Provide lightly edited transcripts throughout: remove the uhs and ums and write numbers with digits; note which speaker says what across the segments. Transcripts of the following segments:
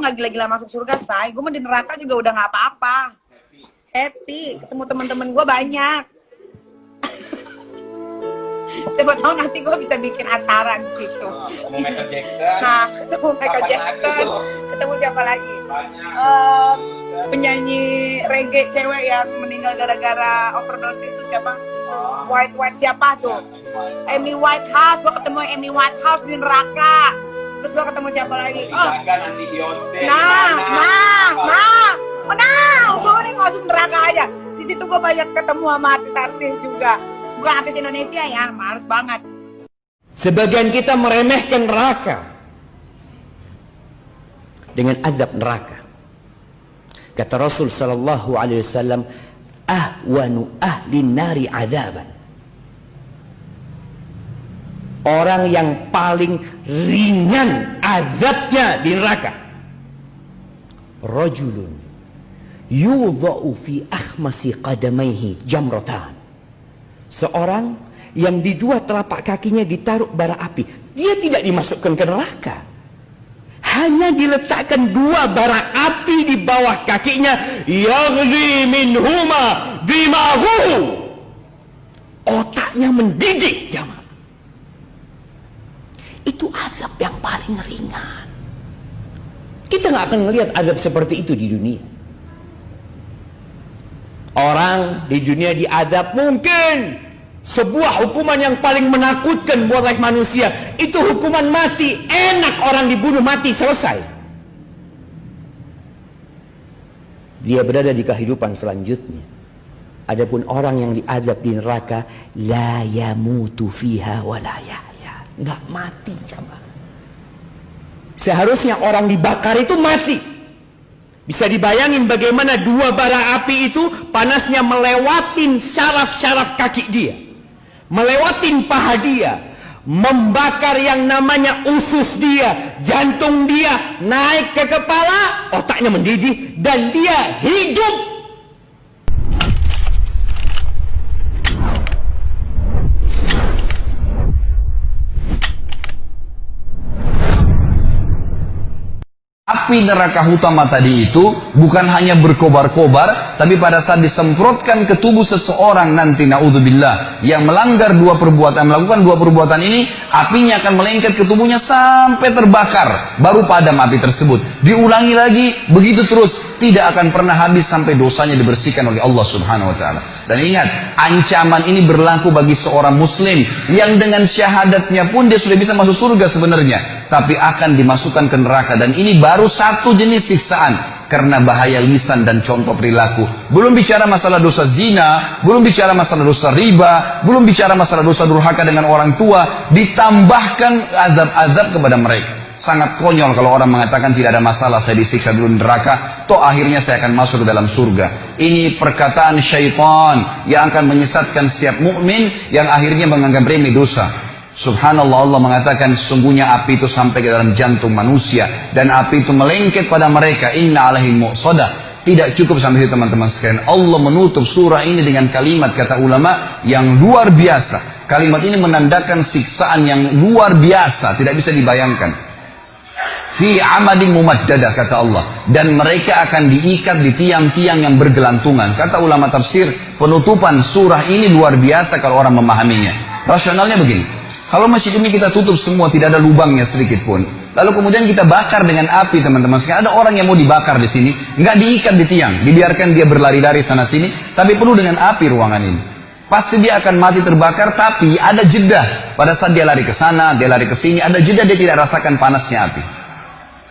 Speaker 1: nggak gila-gila masuk surga, say. Gue mah di neraka juga udah nggak apa-apa. Happy, ketemu teman-teman gue banyak. Siapa tahu nanti gue bisa bikin acara di situ.
Speaker 2: Ketemu Michael Jackson.
Speaker 1: Nah, ketemu Michael
Speaker 2: Kapan
Speaker 1: Jackson.
Speaker 2: lagi
Speaker 1: Ketemu siapa lagi?
Speaker 2: Banyak.
Speaker 1: Penyanyi reggae cewek yang meninggal gara-gara overdosis tuh siapa? White siapa tuh? Amy Whitehouse. Gue ketemu Amy Whitehouse di neraka. Terus gue ketemu siapa lagi? Oh,
Speaker 2: Nanti Beyonce.
Speaker 1: gue nih masuk neraka aja. Di situ gue banyak ketemu sama artis-artis juga. Bukan artis Indonesia ya, males banget.
Speaker 3: Sebagian kita meremehkan neraka dengan azab neraka. Kata Rasul sallallahu alaihi wasallam, ahwanu ahli nari adaban. Orang yang paling ringan azabnya di neraka. Rajulun yudha'u fi akhmasi qadamaihi jamratan. Seorang yang di dua telapak kakinya ditaruh bara api. Dia tidak dimasukkan ke neraka. Hanya diletakkan dua bara api di bawah kakinya. Yaghli minhuma dimahu. Otaknya mendidih, jamaah. Itu azab yang paling ringan. Kita nggak akan melihat azab seperti itu di dunia. Orang di dunia diazab mungkin sebuah hukuman yang paling menakutkan buat manusia. Itu hukuman mati. Enak orang dibunuh mati, selesai. Dia berada di kehidupan selanjutnya. Adapun orang yang diazab di neraka, la yamutu fiha wa la yahya. Nggak mati, jamaah. Seharusnya orang dibakar itu mati. Bisa dibayangin bagaimana dua bara api itu panasnya melewatin syaraf-syaraf kaki dia. Melewatin paha dia. Membakar yang namanya usus dia. Jantung dia naik ke kepala. Otaknya mendidih. Dan dia hidup.
Speaker 4: Api neraka utama tadi itu bukan hanya berkobar-kobar, tapi pada saat disemprotkan ke tubuh seseorang nanti, naudzubillah, yang melanggar melakukan dua perbuatan ini, apinya akan melengket ke tubuhnya sampai terbakar, baru padam api tersebut. Diulangi lagi, begitu terus, tidak akan pernah habis sampai dosanya dibersihkan oleh Allah Subhanahu Wa Taala. Dan ingat, ancaman ini berlaku bagi seorang muslim yang dengan syahadatnya pun dia sudah bisa masuk surga sebenarnya, tapi akan dimasukkan ke neraka. Dan ini baru satu jenis siksaan karena bahaya lisan dan contoh perilaku. Belum bicara masalah dosa zina, belum bicara masalah dosa riba, belum bicara masalah dosa durhaka dengan orang tua, ditambahkan azab-azab kepada mereka. Sangat konyol kalau orang mengatakan tidak ada masalah, saya disiksa dulu di neraka, toh akhirnya saya akan masuk ke dalam surga. Ini perkataan syaitan yang akan menyesatkan setiap mukmin yang akhirnya menganggap remeh dosa. Subhanallah, Allah mengatakan sesungguhnya api itu sampai ke dalam jantung manusia dan api itu melengket pada mereka. Inna alaihim muqsadah. Tidak cukup sampai situ teman-teman sekalian. Allah menutup surah ini dengan kalimat, kata ulama, yang luar biasa. Kalimat ini menandakan siksaan yang luar biasa, tidak bisa dibayangkan. Fi amadin mumaddadah, kata Allah, dan mereka akan diikat di tiang-tiang yang bergelantungan. Kata ulama tafsir, penutupan surah ini luar biasa kalau orang memahaminya. Rasionalnya begini, kalau masjid ini kita tutup semua, tidak ada lubangnya sedikit pun, lalu kemudian kita bakar dengan api, teman-teman sekalian, ada orang yang mau dibakar di sini, nggak diikat di tiang, dibiarkan dia berlari-lari sana sini, tapi penuh dengan api ruangan ini. Pasti dia akan mati terbakar, tapi ada jeda pada saat dia lari ke sana, dia lari ke sini, ada jeda, dia tidak rasakan panasnya api.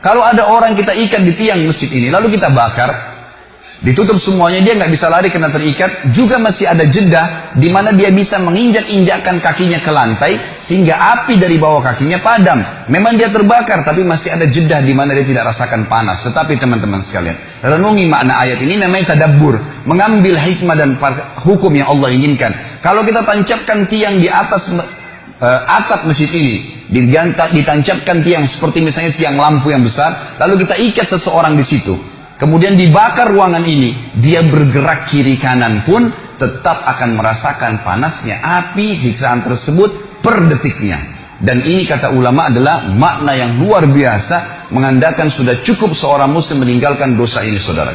Speaker 4: Kalau ada orang kita ikat di tiang masjid ini, lalu kita bakar, ditutup semuanya, dia nggak bisa lari karena terikat, juga masih ada jeda di mana dia bisa menginjak-injakkan kakinya ke lantai sehingga api dari bawah kakinya padam. Memang dia terbakar, tapi masih ada jeda di mana dia tidak rasakan panas. Tetapi teman-teman sekalian, renungi makna ayat ini, namanya tadabbur, mengambil hikmah dan hukum yang Allah inginkan. Kalau kita tancapkan tiang di atas atap masjid ini, ditancapkan tiang seperti misalnya tiang lampu yang besar, lalu kita ikat seseorang di situ, kemudian dibakar ruangan ini, dia bergerak kiri kanan pun tetap akan merasakan panasnya api siksaan tersebut per detiknya. Dan ini kata ulama adalah makna yang luar biasa, mengandalkan sudah cukup seorang muslim meninggalkan dosa ini, saudara.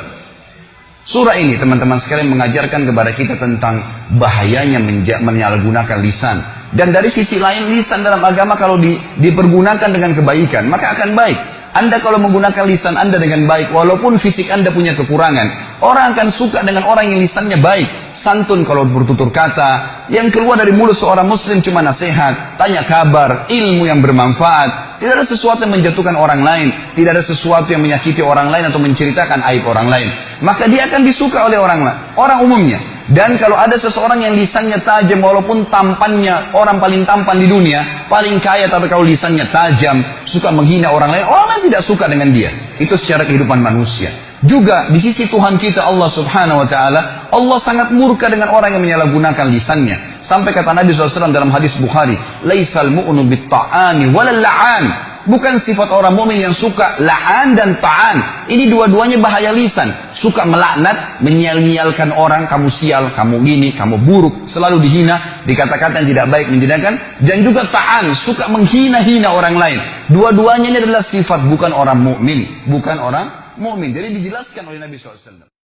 Speaker 4: Surah ini teman-teman sekalian mengajarkan kepada kita tentang bahayanya menyalahgunakan lisan. Dan dari sisi lain, lisan dalam agama kalau dipergunakan dengan kebaikan maka akan baik. Anda kalau menggunakan lisan Anda dengan baik, walaupun fisik Anda punya kekurangan, orang akan suka dengan orang yang lisannya baik, santun kalau bertutur kata, yang keluar dari mulut seorang muslim cuma nasihat, tanya kabar, ilmu yang bermanfaat. Tidak ada sesuatu yang menjatuhkan orang lain, tidak ada sesuatu yang menyakiti orang lain atau menceritakan aib orang lain. Maka dia akan disuka oleh orang umumnya. Dan kalau ada seseorang yang lisannya tajam, walaupun tampannya orang paling tampan di dunia, paling kaya, tapi kalau lisannya tajam, suka menghina orang lain tidak suka dengan dia. Itu secara kehidupan manusia. Juga di sisi Tuhan kita Allah subhanahu wa ta'ala, Allah sangat murka dengan orang yang menyalahgunakan lisannya. Sampai kata Nabi SAW dalam hadis Bukhari, Laisal mu'nu bitta'ani walal la'an. Bukan sifat orang mukmin yang suka la'an dan ta'an. Ini dua-duanya bahaya lisan. Suka melaknat, menyal-nyalkan orang, kamu sial, kamu gini, kamu buruk, selalu dihina, dikata-kata yang tidak baik, menjadikan. Dan juga ta'an, suka menghina-hina orang lain. Dua-duanya ini adalah sifat bukan orang mukmin, bukan orang mukmin. Jadi dijelaskan oleh Nabi SAW.